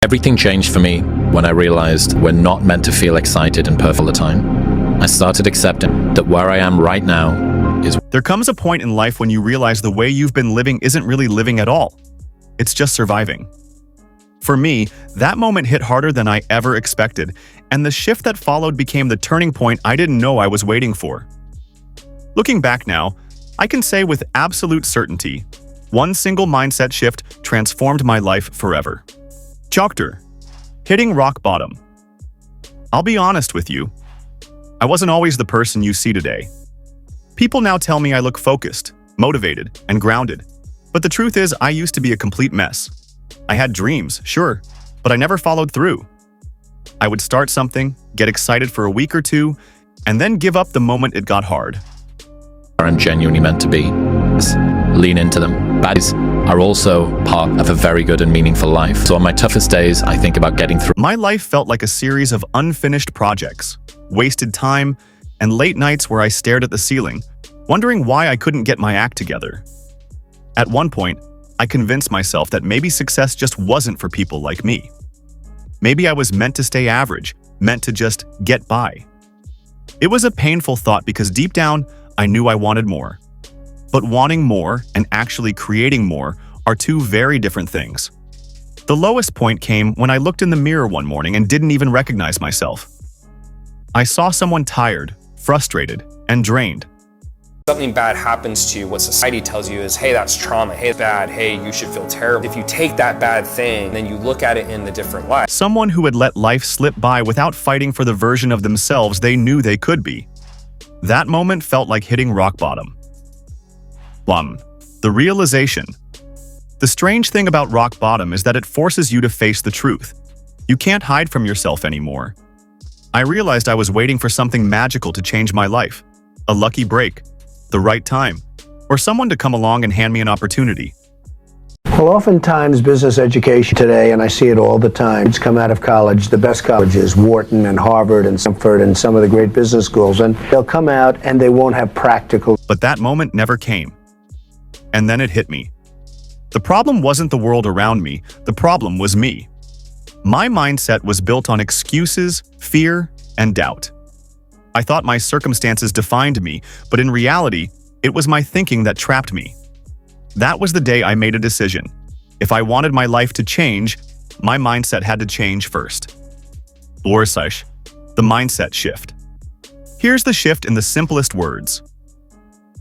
Everything changed for me when I realized we're not meant to feel excited and perfect all the time. I started accepting that where I am right now is... There comes a point in life when you realize the way you've been living isn't really living at all. It's just surviving. For me, that moment hit harder than I ever expected, and the shift that followed became the turning point I didn't know I was waiting for. Looking back now, I can say with absolute certainty, one single mindset shift transformed my life forever. Chapter: Hitting rock bottom. I'll be honest with you. I wasn't always the person you see today. People now tell me I look focused, motivated, and grounded. But the truth is, I used to be a complete mess. I had dreams, sure, but I never followed through. I would start something, get excited for a week or two, and then give up the moment it got hard. Aren't genuinely meant to be. Lean into them. Baddies are also part of a very good and meaningful life. So on my toughest days, I think about getting through. My life felt like a series of unfinished projects, wasted time, and late nights where I stared at the ceiling, wondering why I couldn't get my act together. At one point, I convinced myself that maybe success just wasn't for people like me. Maybe I was meant to stay average, meant to just get by. It was a painful thought because deep down, I knew I wanted more. But wanting more and actually creating more are two very different things. The lowest point came when I looked in the mirror one morning and didn't even recognize myself. I saw someone tired, frustrated, and drained. Something bad happens to you, what society tells you is, hey, that's trauma, hey, it's bad, hey, you should feel terrible. If you take that bad thing, then you look at it in the different light. Someone who had let life slip by without fighting for the version of themselves they knew they could be. That moment felt like hitting rock bottom. The realization. The strange thing about rock bottom is that it forces you to face the truth. You can't hide from yourself anymore. I realized I was waiting for something magical to change my life. A lucky break, the right time, or someone to come along and hand me an opportunity. Well, oftentimes business education today, and I see it all the time, it's come out of college, the best colleges, Wharton and Harvard and Stanford and some of the great business schools, and they'll come out and they won't have practical. But that moment never came. And then it hit me. The problem wasn't the world around me, the problem was me. My mindset was built on excuses, fear, and doubt. I thought my circumstances defined me, but in reality, it was my thinking that trapped me. That was the day I made a decision. If I wanted my life to change, my mindset had to change first. The mindset shift. Here's the shift in the simplest words.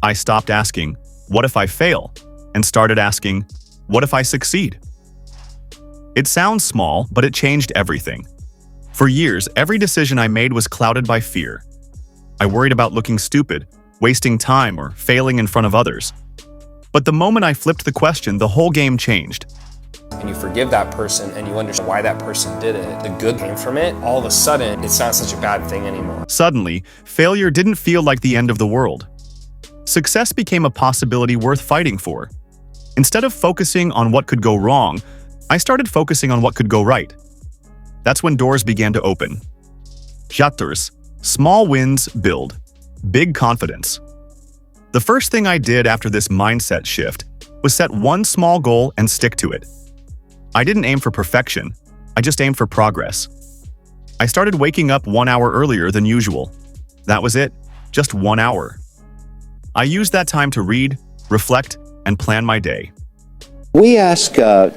I stopped asking, what if I fail? And started asking, what if I succeed? It sounds small, but it changed everything. For years, every decision I made was clouded by fear. I worried about looking stupid, wasting time, or failing in front of others. But the moment I flipped the question, the whole game changed. And you forgive that person and you understand why that person did it, the good came from it, all of a sudden, it's not such a bad thing anymore. Suddenly, failure didn't feel like the end of the world. Success became a possibility worth fighting for. Instead of focusing on what could go wrong, I started focusing on what could go right. That's when doors began to open. Chapters. Small wins build big confidence. The first thing I did after this mindset shift was set one small goal and stick to it. I didn't aim for perfection, I just aimed for progress. I started waking up 1 hour earlier than usual. That was it, just 1 hour. I used that time to read, reflect, and plan my day. We ask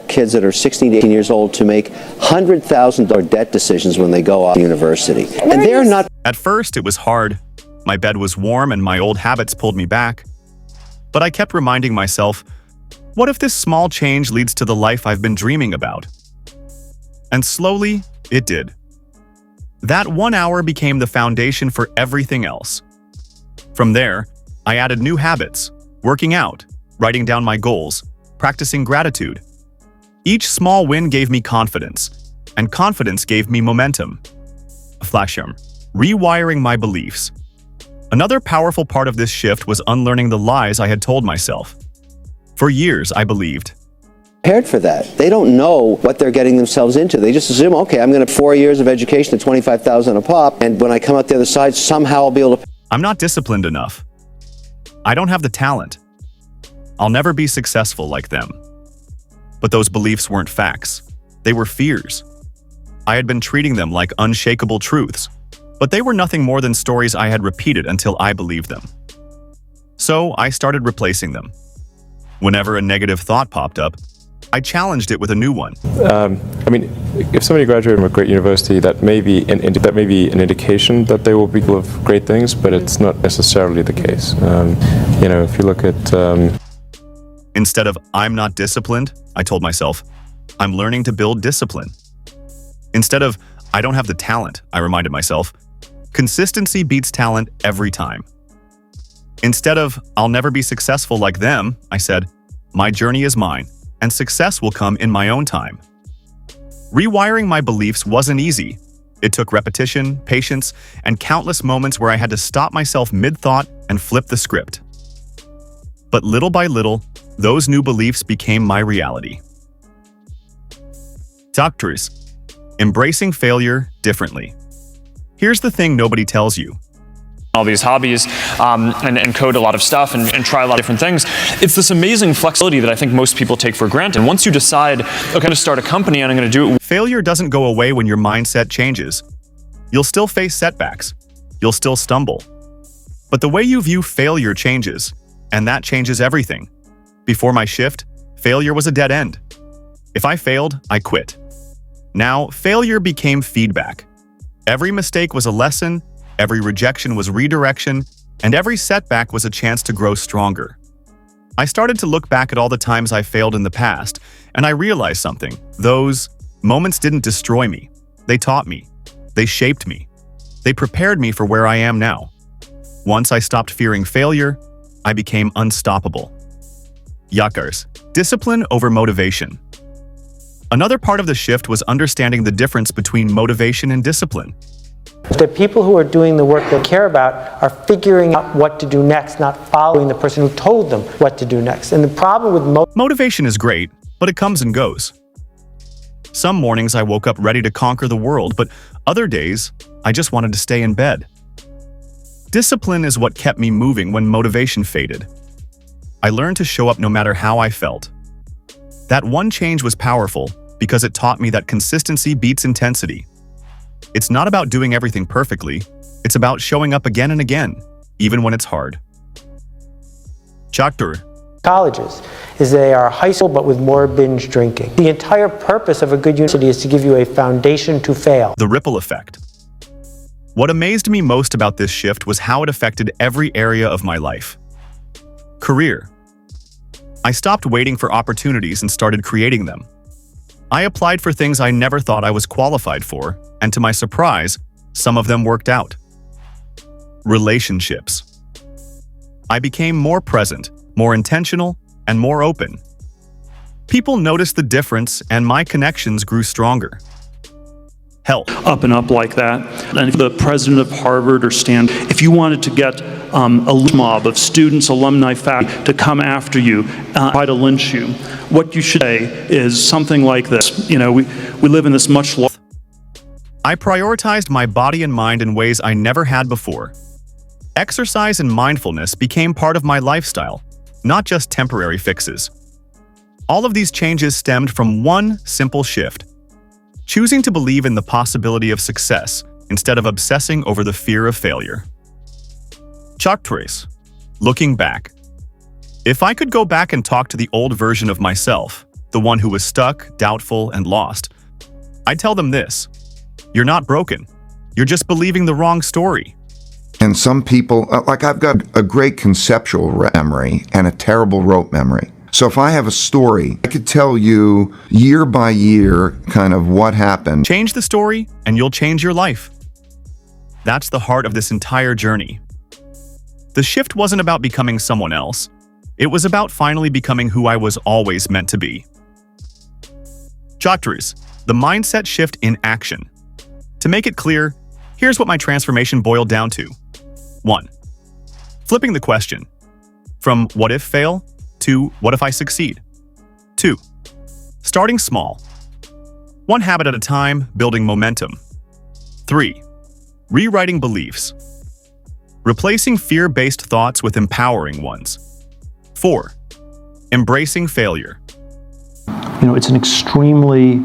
kids that are 16 to 18 years old to make $100,000 debt decisions when they go off to university. And they're not... At first, it was hard. My bed was warm and my old habits pulled me back. But I kept reminding myself, what if this small change leads to the life I've been dreaming about? And slowly, it did. That 1 hour became the foundation for everything else. From there, I added new habits, working out, writing down my goals, practicing gratitude. Each small win gave me confidence, and confidence gave me momentum. Rewiring my beliefs. Another powerful part of this shift was unlearning the lies I had told myself. For years, I believed, prepared for that. They don't know what they're getting themselves into. They just assume, okay, I'm going to 4 years of education at $25,000 a pop, and when I come out the other side, somehow I'll be able to... I'm not disciplined enough. I don't have the talent. I'll never be successful like them. But those beliefs weren't facts. They were fears. I had been treating them like unshakable truths, but they were nothing more than stories I had repeated until I believed them. So I started replacing them. Whenever a negative thought popped up, I challenged it with a new one. I mean, if somebody graduated from a great university, that may be an indication that they will be full of great things, but it's not necessarily the case. If you look at... Instead of, I'm not disciplined, I told myself, I'm learning to build discipline. Instead of, I don't have the talent, I reminded myself, consistency beats talent every time. Instead of, I'll never be successful like them, I said, my journey is mine, and success will come in my own time. Rewiring my beliefs wasn't easy. It took repetition, patience, and countless moments where I had to stop myself mid-thought and flip the script. But little by little, those new beliefs became my reality. Doctors, embracing failure differently. Here's the thing nobody tells you. All these hobbies and code a lot of stuff and try a lot of different things. It's this amazing flexibility that I think most people take for granted. And once you decide, okay, I'm going to start a company and I'm going to do it. Failure doesn't go away when your mindset changes. You'll still face setbacks. You'll still stumble. But the way you view failure changes, and that changes everything. Before my shift, failure was a dead end. If I failed, I quit. Now, failure became feedback. Every mistake was a lesson. Every rejection was redirection, and every setback was a chance to grow stronger. I started to look back at all the times I failed in the past, and I realized something. Those moments didn't destroy me. They taught me. They shaped me. They prepared me for where I am now. Once I stopped fearing failure, I became unstoppable. Yakars, discipline over motivation. Another part of the shift was understanding the difference between motivation and discipline. The people who are doing the work they care about are figuring out what to do next, not following the person who told them what to do next. And the problem with motivation is great, but it comes and goes. Some mornings I woke up ready to conquer the world, but other days I just wanted to stay in bed. Discipline is what kept me moving when motivation faded. I learned to show up no matter how I felt. That one change was powerful because it taught me that consistency beats intensity. It's not about doing everything perfectly. It's about showing up again and again, even when it's hard. Chaktur. colleges is they are high school but with more binge drinking. The entire purpose of a good university is to give you a foundation to fail. The ripple effect. What amazed me most about this shift was how it affected every area of my life. Career. I stopped waiting for opportunities and started creating them. I applied for things I never thought I was qualified for, and to my surprise, some of them worked out. Relationships. I became more present, more intentional, and more open. People noticed the difference, and my connections grew stronger. Health. Up and up like that. And if the president of Harvard or Stanford, if you wanted to get a mob of students, alumni, faculty to come after you, try to lynch you, what you should say is something like this. You know, we live in this much larger. I prioritized my body and mind in ways I never had before. Exercise and mindfulness became part of my lifestyle, not just temporary fixes. All of these changes stemmed from one simple shift: choosing to believe in the possibility of success instead of obsessing over the fear of failure. Chaktrace. Looking back. If I could go back and talk to the old version of myself, the one who was stuck, doubtful, and lost, I'd tell them this: you're not broken. You're just believing the wrong story. And some people, like I've got a great conceptual memory and a terrible rote memory. So if I have a story, I could tell you year by year kind of what happened. Change the story and you'll change your life. That's the heart of this entire journey. The shift wasn't about becoming someone else. It was about finally becoming who I was always meant to be. Chakras, the mindset shift in action. To make it clear, here's what my transformation boiled down to. 1. Flipping the question. From what if fail to what if I succeed? 2. Starting small. One habit at a time, building momentum. 3. Rewriting beliefs. Replacing fear-based thoughts with empowering ones. 4. Embracing failure. You know, it's an extremely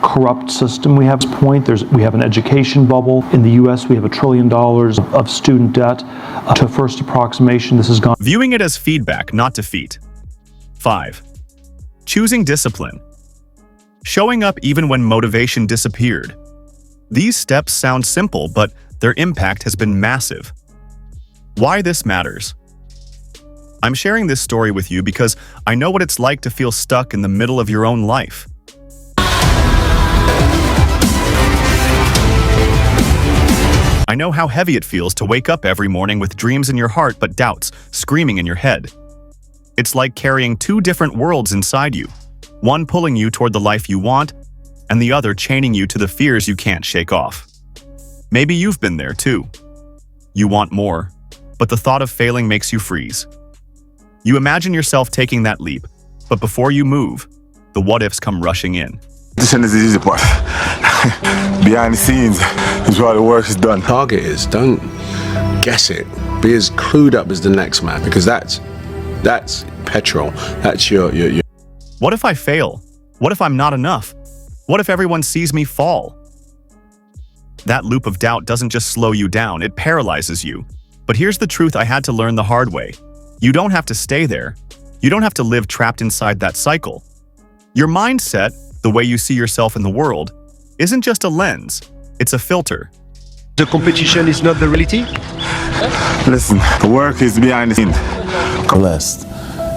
corrupt system we have at this point. We have an education bubble. In the U.S., we have $1 trillion of student debt. To first approximation, this has gone. Viewing it as feedback, not defeat. 5. Choosing discipline. Showing up even when motivation disappeared. These steps sound simple, but their impact has been massive. Why this matters. I'm sharing this story with you because I know what it's like to feel stuck in the middle of your own life. I know how heavy it feels to wake up every morning with dreams in your heart but doubts screaming in your head. It's like carrying two different worlds inside you, one pulling you toward the life you want, and the other chaining you to the fears you can't shake off. Maybe you've been there too. You want more, but the thought of failing makes you freeze. You imagine yourself taking that leap, but before you move, the what-ifs come rushing in. This is the easy part. Behind the scenes is where the work is done. Target is, don't guess it. Be as clued up as the next man, because that's petrol. That's your. What if I fail? What if I'm not enough? What if everyone sees me fall? That loop of doubt doesn't just slow you down, it paralyzes you. But here's the truth I had to learn the hard way. You don't have to stay there. You don't have to live trapped inside that cycle. Your mindset, the way you see yourself in the world, isn't just a lens, it's a filter. The competition is not the reality? Listen, the work is behind the scenes. Blessed.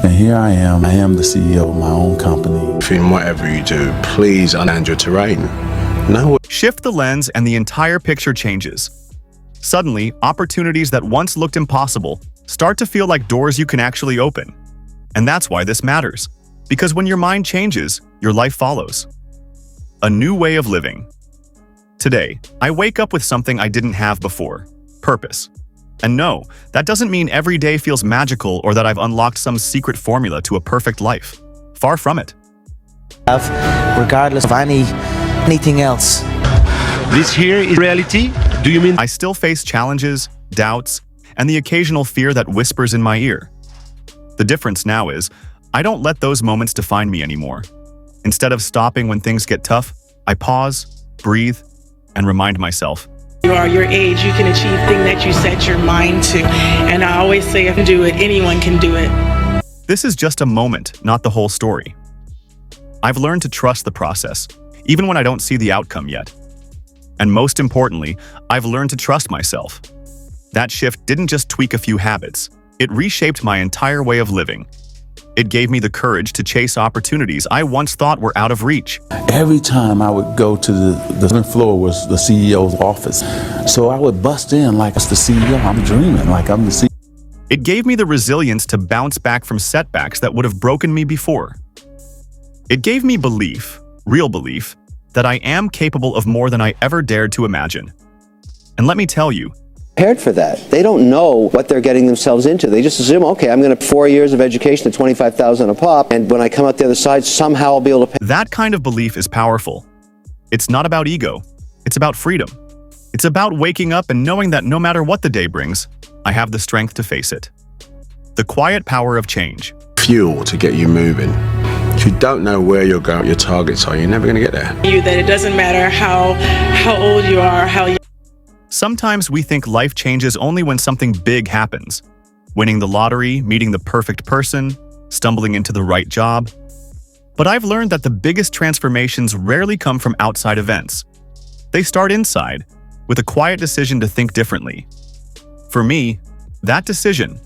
And here I am the CEO of my own company. In whatever you do, please understand your terrain. No. Shift the lens and the entire picture changes. Suddenly, opportunities that once looked impossible start to feel like doors you can actually open. And that's why this matters. Because when your mind changes, your life follows. A new way of living. Today, I wake up with something I didn't have before: purpose. And no, that doesn't mean every day feels magical or that I've unlocked some secret formula to a perfect life. Far from it. Regardless of anything else. This here is reality? Do you mean? I still face challenges, doubts, and the occasional fear that whispers in my ear. The difference now is, I don't let those moments define me anymore. Instead of stopping when things get tough, I pause, breathe, and remind myself. You are your age, you can achieve things that you set your mind to. And I always say, if you do it, anyone can do it. This is just a moment, not the whole story. I've learned to trust the process, even when I don't see the outcome yet. And most importantly, I've learned to trust myself. That shift didn't just tweak a few habits, it reshaped my entire way of living. It gave me the courage to chase opportunities I once thought were out of reach. Every time I would go to the second floor was the CEO's office. So I would bust in like it's the CEO. I'm dreaming like I'm the CEO. It gave me the resilience to bounce back from setbacks that would have broken me before. It gave me belief, real belief, that I am capable of more than I ever dared to imagine. And let me tell you, prepared for that. They don't know what they're getting themselves into. They just assume, okay, I'm going to 4 years of education at $25,000 a pop, and when I come out the other side, somehow I'll be able to pay. That kind of belief is powerful. It's not about ego. It's about freedom. It's about waking up and knowing that no matter what the day brings, I have the strength to face it. The quiet power of change. Fuel to get you moving. If you don't know where you're going, your targets are, you're never going to get there. That it doesn't matter how old you are, how young. Sometimes we think life changes only when something big happens. Winning the lottery, meeting the perfect person, stumbling into the right job. But I've learned that the biggest transformations rarely come from outside events. They start inside, with a quiet decision to think differently. For me, that decision